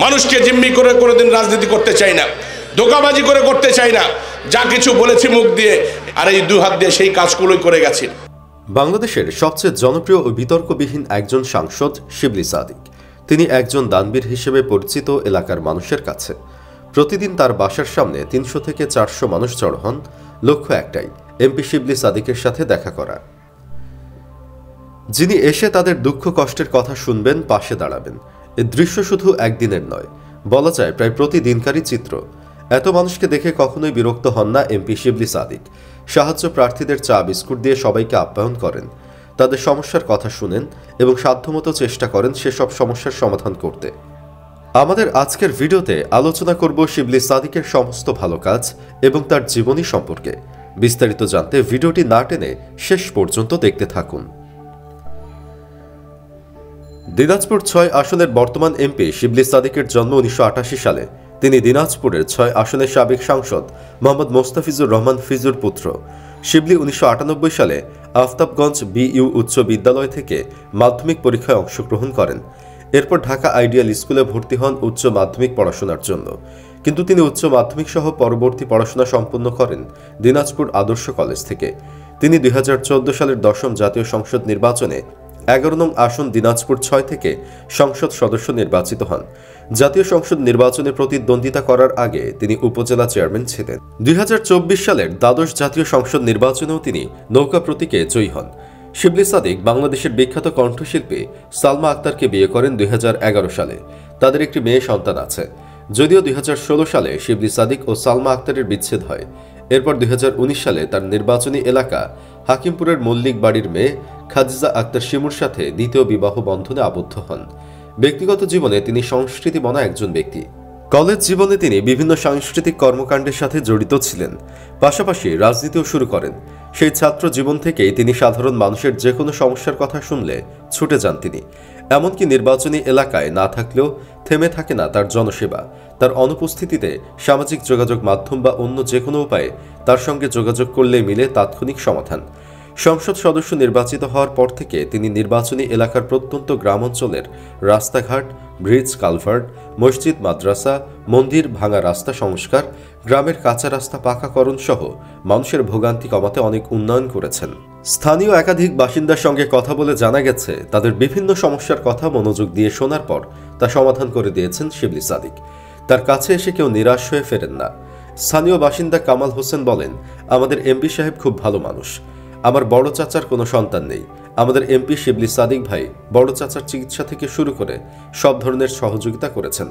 মানুষকে জিম্মি করে কোনোদিন রাজনীতি করতে চাই না, ধোঁকাবাজি করে করতে চাই না। যা কিছু বলেছি মুখ দিয়ে আর এই দুই হাত দিয়ে সেই কাজগুলোই করে গেছি। বাংলাদেশের সবচেয়ে জনপ্রিয় ও বিতর্কবিহীন একজন সাংসদ শিবলী সাদিক। তিনি একজন দানবীর হিসেবে পরিচিত এলাকার মানুষের কাছে। প্রতিদিন তার বাসার সামনে ৩০০ থেকে ৪০০ মানুষ জড়ো হন। লক্ষ্য একটাই, এমপি শিবলী সাদিকের সাথে দেখা করা। যিনি এসে তাদের দুঃখ কষ্টের কথা শুনবেন, পাশে দাঁড়াবেন। এ দৃশ্য শুধু একদিনের নয়, বলা যায় প্রায় প্রতিদিনকারই চিত্র। এত মানুষকে দেখে কখনোই বিরক্ত হন না এমপি শিবলী সাদিক। সাহায্য প্রার্থীদের চা বিস্কুট দিয়ে সবাইকে আপ্যায়ন করেন, তাদের সমস্যার কথা শুনেন এবং সাধ্যমতো চেষ্টা করেন সেসব সমস্যার সমাধান করতে। আমাদের আজকের ভিডিওতে আলোচনা করব শিবলী সাদিকের সমস্ত ভালো কাজ এবং তার জীবনী সম্পর্কে। বিস্তারিত জানতে ভিডিওটি না টেনে শেষ পর্যন্ত দেখতে থাকুন। দিনাজপুর ৬ আসনের বর্তমান এমপি শিবলী সাদিকের জন্ম ১৯৮৮ সালে। তিনি দিনাজপুরের ৬ আসনের সাবেক সাংসদ মোহাম্মদ মোস্তাফিজুর রহমান ফিজুর পুত্র। শিবলী ১৯৯৮ সালে আফতাবগঞ্জ বিইউ উচ্চ বিদ্যালয় থেকে মাধ্যমিক পরীক্ষায় অংশগ্রহণ করেন। এরপর ঢাকা আইডিয়াল স্কুলে ভর্তি হন উচ্চ মাধ্যমিক পড়াশোনার জন্য, কিন্তু তিনি উচ্চ মাধ্যমিক সহ পরবর্তী পড়াশোনা সম্পন্ন করেন দিনাজপুর আদর্শ কলেজ থেকে। তিনি ২০১৪ সালের ১০ম জাতীয় সংসদ নির্বাচনে ১১ নং আসন দিনাজপুর ৬ থেকে সংসদ সদস্য নির্বাচিত হন। জাতীয় সংসদ নির্বাচনে প্রতিদ্বন্দ্বিতা করার আগে তিনি উপজেলা চেয়ারম্যান ছিলেন। ২০২৪ সালের দ্বাদশ জাতীয় সংসদ নির্বাচনেও তিনি নৌকা প্রতীকে জয়ী হন। শিবলী সাদিক বাংলাদেশের বিখ্যাত কণ্ঠশিল্পী সালমা আক্তারকে বিয়ে করেন ২০১১ সালে। তাদের একটি মেয়ে সন্তান আছে। যদিও ২০১৬ সালে শিবলী সাদিক ও সালমা আক্তারের বিচ্ছেদ হয়। এরপর ২০১৯ সালে তার নির্বাচনী এলাকা হাকিমপুরের মল্লিক বাড়ির মেয়ে খাদিজা আক্তার শিমুর সাথে দ্বিতীয় বিবাহ বন্ধনে আবদ্ধ হন। ব্যক্তিগত জীবনে তিনি সংস্কৃতিমনা একজন ব্যক্তি। কলেজ জীবনে তিনি বিভিন্ন সাংস্কৃতিক কর্মকাণ্ডের সাথে জড়িত ছিলেন, পাশাপাশি রাজনীতিও শুরু করেন। সেই ছাত্র জীবন থেকেই তিনি সাধারণ মানুষের যে কোনো সমস্যার কথা শুনলে ছুটে যান তিনি। এমনকি নির্বাচনী এলাকায় না থাকলেও থেমে থাকে না তার জনসেবা। তার অনুপস্থিতিতে সামাজিক যোগাযোগ মাধ্যম বা অন্য যে কোনো উপায়ে তার সঙ্গে যোগাযোগ করলে মিলে তাৎক্ষণিক সমাধান। সংসদ সদস্য নির্বাচিত হওয়ার পর থেকে তিনি নির্বাচনী এলাকার প্রত্যন্ত গ্রামাঞ্চলের রাস্তাঘাট, ব্রিজ, কালভার্ট, মসজিদ, মাদ্রাসা, মন্দির, ভাঙা রাস্তা সংস্কার, গ্রামের কাঁচা রাস্তা পাকাকরণ সহ মানুষের ভোগান্তি কমাতে অনেক উন্নয়ন করেছেন। স্থানীয় একাধিক বাসিন্দার সঙ্গে কথা বলে জানা গেছে, তাদের বিভিন্ন সমস্যার কথা মনোযোগ দিয়ে শোনার পর তা সমাধান করে দিয়েছেন শিবলী সাদিক। তার কাছে এসে কেউ নিরাশ হয়ে ফেরেন না। স্থানীয় বাসিন্দা কামাল হোসেন বলেন, আমাদের এমপি সাহেব খুব ভালো মানুষ। আমার বড় চাচার কোনো সন্তান নেই। আমাদের এমপি শিবলী সাদিক ভাই বড় চাচার চিকিৎসা থেকে শুরু করে সব ধরনের সহযোগিতা করেছেন।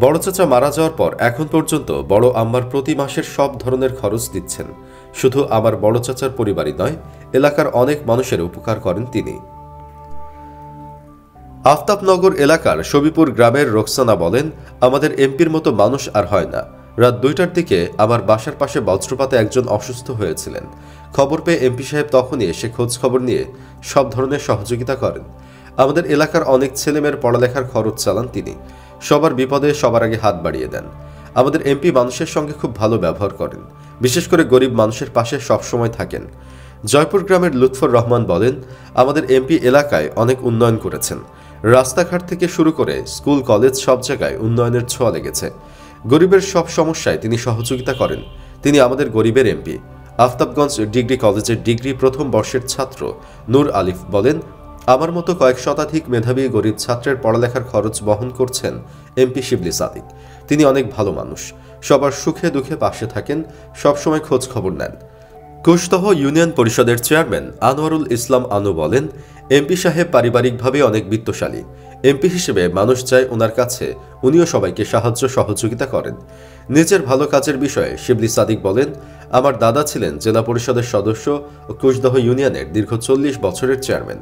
বড় চাচা মারা যাওয়ার পর এখন পর্যন্ত বড় আম্মার প্রতি মাসের সব ধরনের খরচ দিচ্ছেন। শুধু আমার বড় চাচার পরিবারই নয়, এলাকার অনেক মানুষের উপকার করেন তিনি। আফতাবনগর এলাকার সবিপুর গ্রামের রোকসানা বলেন, আমাদের এমপির মতো মানুষ আর হয় না। রাত ২টার দিকে আমার বাসার পাশে বজ্রপাতে একজন অসুস্থ হয়েছিলেন। খবর পেয়ে এমপি সাহেব তখনই এসে খোঁজ খবর নিয়ে সব ধরনের সহযোগিতা করেন। আমাদের এলাকার অনেক ছেলেমেয়ের পড়ালেখার খরচ চালান তিনি। সবার বিপদে সবার আগে হাত বাড়িয়ে দেন। আমাদের এমপি মানুষের সঙ্গে খুব ভালো ব্যবহার করেন, বিশেষ করে গরিব মানুষের পাশে সবসময় থাকেন। জয়পুর গ্রামের লুৎফর রহমান বলেন, আমাদের এমপি এলাকায় অনেক উন্নয়ন করেছেন। রাস্তাঘাট থেকে শুরু করে স্কুল, কলেজ সব জায়গায় উন্নয়নের ছোঁয়া লেগেছে। গরিবের সব সমস্যায় তিনি সহযোগিতা করেন। তিনি আমাদের গরিবের এমপি। আফতাবগঞ্জ ডিগ্রি কলেজের ডিগ্রি প্রথম বর্ষের ছাত্র নূর আলিফ বলেন, আমার মতো কয়েক শতাধিক মেধাবী গরিব ছাত্রের পড়ালেখার খরচ বহন করছেন এমপি শিবলী সাদিক। তিনি অনেক ভালো মানুষ, সবার সুখে দুঃখে পাশে থাকেন, সবসময় খোঁজ খবর নেন। কুশদহ ইউনিয়ন পরিষদের চেয়ারম্যান আনোয়ারুল ইসলাম আনু বলেন, এমপি সাহেব পারিবারিকভাবে অনেক বিত্তশালী। এমপি হিসেবে মানুষ চায় ওনার কাছে, উনিও সবাইকে সাহায্য সহযোগিতা করেন। নিজের ভালো কাজের বিষয়ে শিবলী সাদিক বলেন, আমার দাদা ছিলেন জেলা পরিষদের সদস্য ও কুশদহ ইউনিয়নের দীর্ঘ ৪০ বছরের চেয়ারম্যান।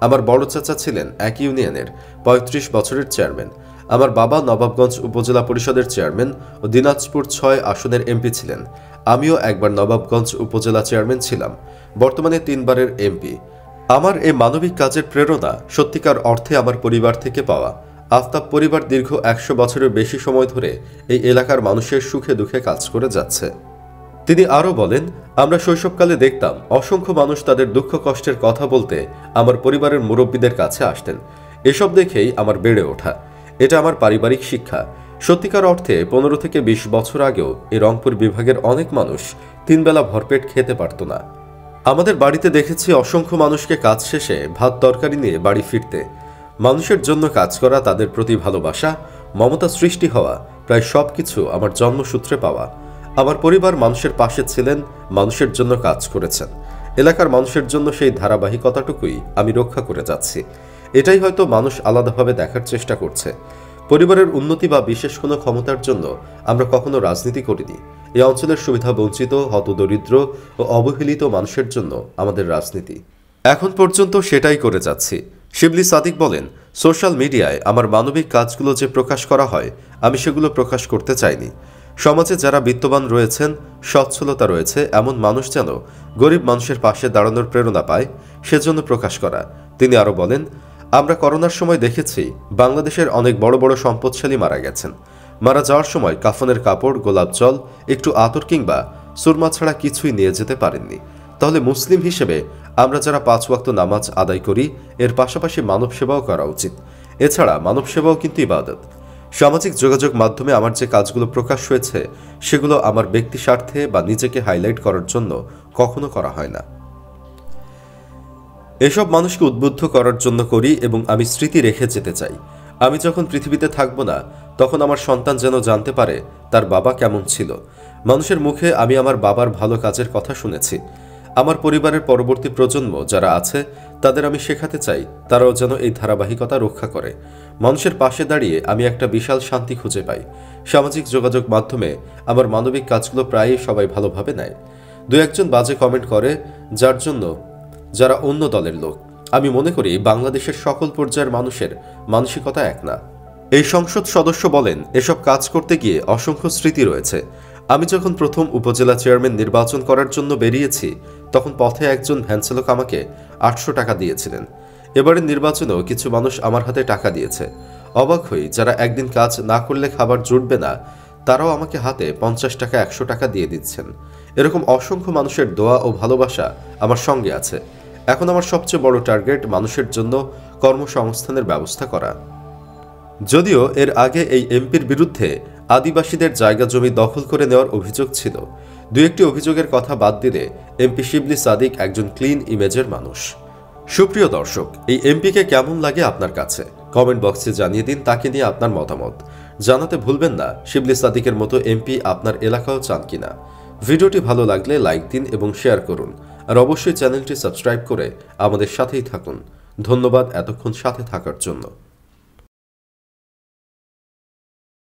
আমার বড় চাচা ছিলেন এক ইউনিয়নের ৩৫ বছরের চেয়ারম্যান। আমার বাবা নবাবগঞ্জ উপজেলা পরিষদের চেয়ারম্যান ও দিনাজপুর ৬ আসনের এমপি ছিলেন। আমিও একবার নবাবগঞ্জ উপজেলা চেয়ারম্যান ছিলাম, বর্তমানে ৩ বারের এমপি। আমার এই মানবিক কাজের প্রেরণা সত্যিকার অর্থে আমার পরিবার থেকে পাওয়া। আফতাব পরিবার দীর্ঘ ১০০ বছরের বেশি সময় ধরে এই এলাকার মানুষের সুখে দুঃখে কাজ করে যাচ্ছে। তিনি আরও বলেন, আমরা শৈশবকালে দেখতাম অসংখ্য মানুষ তাদের দুঃখ কষ্টের কথা বলতে আমার পরিবারের মুরব্বীদের কাছে আসতেন। এসব দেখেই আমার বেড়ে ওঠা। এটা আমার পারিবারিক শিক্ষা। সত্যিকার অর্থে 15 থেকে 20 বছর আগেও এই রংপুর বিভাগের অনেক মানুষ 3 বেলা ভরপেট খেতে পারত না। আমাদের বাড়িতে দেখেছি অসংখ্য মানুষকে কাজ শেষে ভাত তরকারি নিয়ে বাড়ি ফিরতে। মানুষের জন্য কাজ করা, তাদের প্রতি ভালোবাসা, মমতা সৃষ্টি হওয়া, প্রায় সবকিছু আমার জন্মসূত্রে পাওয়া। আমার পরিবার মানুষের পাশে ছিলেন, মানুষের জন্য কাজ করেছেন। এলাকার মানুষের জন্য সেই ধারাবাহিকতাটুকুই আমি রক্ষা করে যাচ্ছি। এটাই হয়তো মানুষ আলাদাভাবে দেখার চেষ্টা করছে। পরিবারের উন্নতি বা বিশেষ কোনো ক্ষমতার জন্য আমরা কখনো রাজনীতি করিনি। এই অঞ্চলের সুবিধা বঞ্চিত, হতদরিদ্র ও অবহেলিত মানুষের জন্য আমাদের রাজনীতি। এখন পর্যন্ত সেটাই করে যাচ্ছি। শিবলি সাদিক বলেন, সোশ্যাল মিডিয়ায় আমার মানবিক কাজগুলো যে প্রকাশ করা হয়, আমি সেগুলো প্রকাশ করতে চাইনি। সমাজে যারা বিত্তবান রয়েছেন, সচ্ছলতা রয়েছে, এমন মানুষ যেন গরিব মানুষের পাশে দাঁড়ানোর প্রেরণা পায়, সেজন্য প্রকাশ করা। তিনি আরও বলেন, আমরা করোনার সময় দেখেছি বাংলাদেশের অনেক বড় বড় সম্পদশালী মারা গেছেন। মারা যাওয়ার সময় কাফনের কাপড়, গোলাপ জল, একটু আতর কিংবা সুরমা ছাড়া কিছুই নিয়ে যেতে পারেননি। তাহলে মুসলিম হিসেবে আমরা যারা 5 ওয়াক্ত নামাজ আদায় করি, এর পাশাপাশি মানব সেবাও করা উচিত। এছাড়া মানব সেবাও কিন্তু ইবাদত। সামাজিক যোগাযোগ মাধ্যমে আমার যে কাজগুলো প্রকাশ হয়েছে, সেগুলো আমার ব্যক্তি স্বার্থে বা নিজেকে হাইলাইট করার জন্য কখনো করা হয় না। এসব মানুষকে উদ্বুদ্ধ করার জন্য করি এবং আমি স্মৃতি রেখে যেতে চাই। আমি যখন পৃথিবীতে থাকব না, তখন আমার সন্তান যেন জানতে পারে তার বাবা কেমন ছিল। মানুষের মুখে আমি আমার বাবার ভালো কাজের কথা শুনেছি। আমার পরিবারের পরবর্তী প্রজন্ম যারা আছে, তাদের আমি শেখাতে চাই তারাও যেন এই ধারাবাহিকতা রক্ষা করে। মানুষের পাশে দাঁড়িয়ে আমি একটা বিশাল শান্তি খুঁজে পাই। সামাজিক যোগাযোগ মাধ্যমে আমার মানবিক কাজগুলো প্রায়ই সবাই ভালোভাবে নেয়। 2-1জন বাজে কমেন্ট করে, যারা অন্য দলের লোক। আমি মনে করি বাংলাদেশের সকল পর্যায়ের মানুষের মানসিকতা এক না। এই সংসদ সদস্য বলেন, এসব কাজ করতে গিয়ে অসংখ্য স্মৃতি রয়েছে। আমি যখন প্রথম উপজেলা চেয়ারম্যান নির্বাচন করার জন্য বেরিয়েছি, তখন পথে একজন ভ্যানচালক আমাকে 800 টাকা দিয়েছিলেন। এবারের নির্বাচনেও কিছু মানুষ আমার হাতে টাকা দিয়েছে। অবাক হই, যারা একদিন কাজ না করলে খাবার জুটবে না, তারাও আমাকে হাতে 50 টাকা, 100 টাকা দিয়ে দিচ্ছেন। এরকম অসংখ্য মানুষের দোয়া ও ভালোবাসা আমার সঙ্গে আছে। এখন আমার সবচেয়ে বড় টার্গেট মানুষের জন্য কর্মসংস্থানের ব্যবস্থা করা। যদিও এর আগে এই এমপির বিরুদ্ধে আদিবাসীদের জায়গা জমি দখল করে নেওয়ার অভিযোগ ছিল। 2-1টি অভিযোগের কথা বাদ দিলে এমপি শিবলি সাদিক একজন ক্লিন ইমেজের মানুষ। সুপ্রিয় দর্শক, এই এমপিকে কেমন লাগে আপনার কাছে? কমেন্ট বক্সে জানিয়ে দিন তাকে নিয়ে আপনার মতামত। জানাতে ভুলবেন না শিবলি সাদিকের মতো এমপি আপনার এলাকাও চান কিনা। ভিডিওটি ভালো লাগলে লাইক দিন এবং শেয়ার করুন। আর অবশ্যই চ্যানেলটি সাবস্ক্রাইব করে আমাদের সাথেই থাকুন। ধন্যবাদ এতক্ষণ সাথে থাকার জন্য।